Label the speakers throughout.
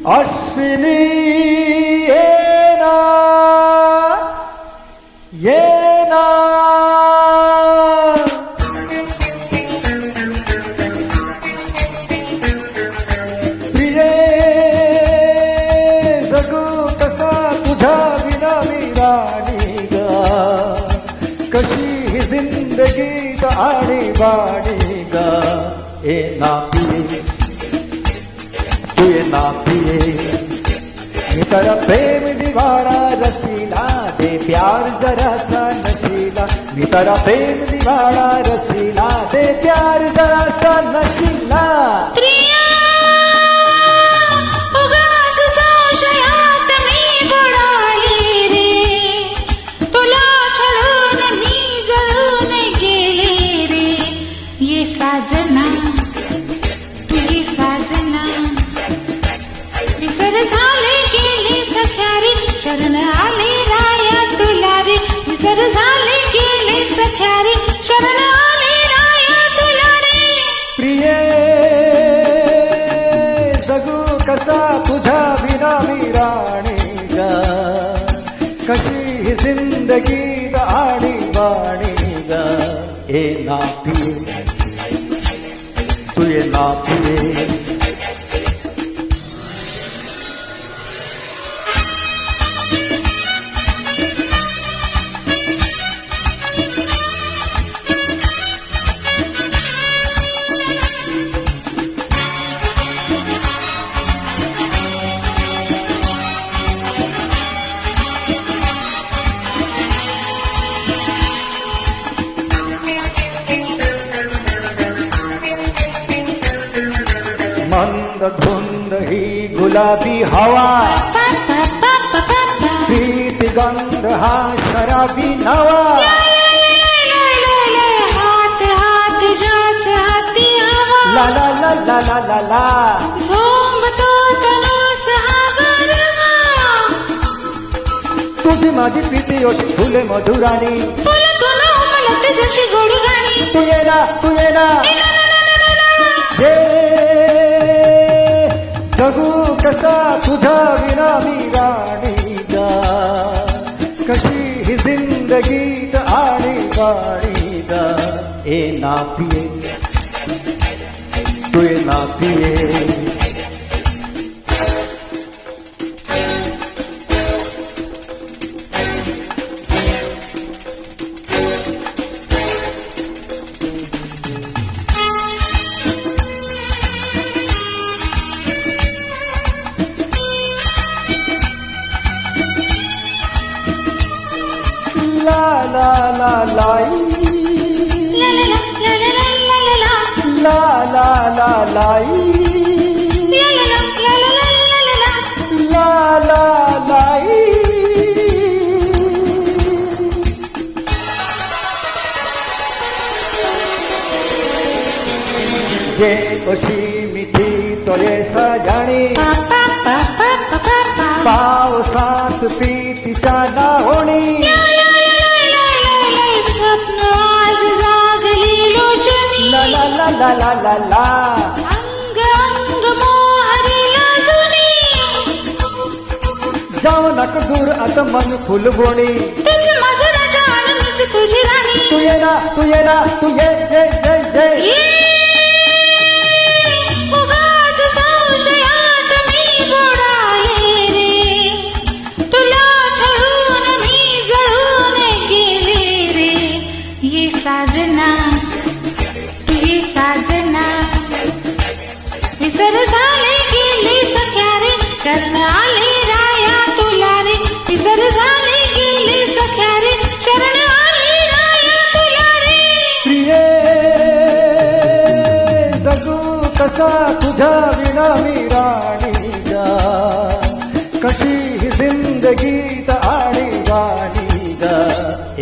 Speaker 1: अश्विनी ये ना प्रिये जगू कसा तुझ्या विना मी राणी ग कशी ही जिंदगीत आणि बाणी ग ए ना पिये तू ये ना पिये मी तर प्रेम दीवारा रसीला दे प्यार जरा सा नशीला मी तर प्रेम दीवारा रसीला दे प्यार जरा सा नशीला
Speaker 2: प्रिया उगाच संशयात मी बुडाली रे तुला छळून मी जळून गेले रे ये साजना तू ये साजना विसर झाले गेले सख्या रे शरण आले राया तुला रे विसर झाले गेले सख्या रे शरण आले राया तुला रे
Speaker 1: प्रिये जगू कसा तुझ्या विना मी राणी ग कशी ही जिंदगीत आणि बाणी ग ए ना पिये तू ये ना पिये मंद धुंद ही गुलाबी हवा प्रीत गंध हा शराबी नवा
Speaker 2: हात हात जाच हाती हवा
Speaker 1: ला ला ला ला ला ला ला
Speaker 2: झोंबतो तनुस हा गरवा
Speaker 1: तुझी माझी प्रीती ओटी फुले मधुराणी
Speaker 2: फुलतो ना उमलत जशी गोड गाणी
Speaker 1: तू ये ना ये जगू कसा तुझ्या विना मी राणी ग कशी ही जिंदगीत आणि बाणी ग ए ना पिये तू ये ना पिये ला ला ला लाई
Speaker 2: ला ला ला ला ला ला ला
Speaker 1: ला ला ला लाई
Speaker 2: ला ला ला ला ला ला
Speaker 1: ला ला लाई जे कशी मिठी तोये सजाणी पावसात प्रीतीच्या नाहोणी
Speaker 2: स्वप्न आज जागली लोचनी
Speaker 1: ला ला ला ला ला ला ला
Speaker 2: अंग अंग मोहरीला जुनी
Speaker 1: जाऊ नक दूर आता मन फुलबोणी
Speaker 2: तुझ माझं राजा आणि मीच तुझी राणी
Speaker 1: तू ये ना तू ये
Speaker 2: उगाच संशयात मी बुडाले रे तुला छळून मी जळून गेले रे ये साजना तू ये साजना विसर झाले गेले सख्या रे शरण आले राया तुला रे विसर झाले गेले सख्या रे शरण आले राया तुला रे
Speaker 1: प्रिये जगू कसा तुझ्या विना मी राणी ग कशी ही जिंदगीत आणि गाणी ग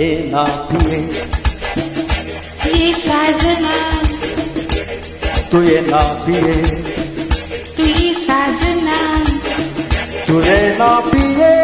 Speaker 1: ए ना पिये
Speaker 2: ये साजना
Speaker 1: तू ये ना पिये
Speaker 2: तू ये साजना
Speaker 1: तू ये ना पिये